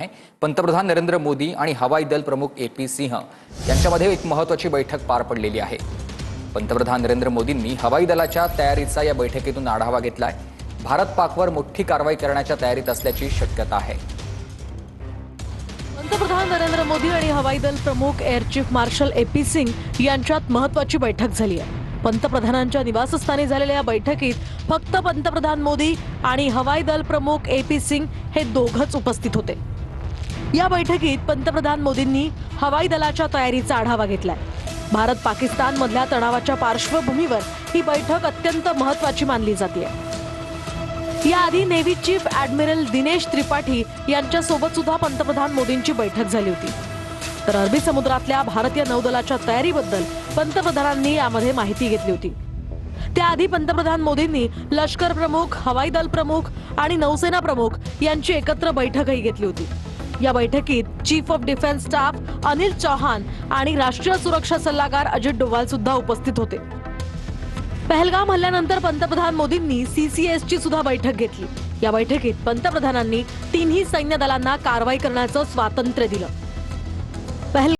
पंतप्रधान नरेंद्र मोदी आणि हवाई दल प्रमुख ए.पी. सिंह यांच्यामध्ये एक महत्त्वाची बैठक पार पडलेली आहे। पंतप्रधान नरेंद्र मोदींनी हवाई दलाच्या तयारीचा या बैठकीतून आढावा घेतलाय। भारत पाकवर मोठी कारवाई करण्याच्या तयारीत असल्याची शक्यता आहे। पंतप्रधान नरेंद्र मोदी आणि हवाई दल प्रमुख air chief marshal AP. Singh यांच्यात महत्त्वाची बैठक झाली आहे। पंतप्रधानांच्या निवासस्थानी झालेल्या या बैठकीत फक्त पंतप्रधान मोदी आणि हवाई दल प्रमुख ए.पी. सिंग हे दोघंच उपस्थित होते। या बैठकीत पंतप्रधान मोदींनी हवाई दलाच्या तयारीचा आढावा घेतलाय। भारत पाकिस्तान मधल्या तणावाच्या पार्श्वभूमीवर ही बैठक अत्यंत महत्त्वाची मानली जाते। याआधी navy chief admiral Dinesh Tripathi यांच्यासोबत सुद्धा पंतप्रधान मोदींची बैठक झाली होती। तर अरबी समुद्रातल्या भारतीय नौदलाच्या तयारीबद्दल पंतप्रधानांनी यामध्ये माहिती घेतली होती। त्याआधी पंतप्रधान मोदींनी लष्कर प्रमुख, हवाई दल प्रमुख आणि नौसेना प्रमुख यांची एकत्र बैठकही घेतली होती। या बैठकीत chief of defence staff Anil Chauhan आणि राष्ट्रीय सुरक्षा सल्लागार अजित डोवाल सुद्धा उपस्थित होते। पहलगाम हल्ल्यानंतर पंतप्रधान मोदींनी सीसीएसची सुद्धा बैठक घेतली। या बैठकीत पंतप्रधानांनी तिन्ही सैन्य दलांना कारवाई करण्याचं स्वातंत्र्य दिलं।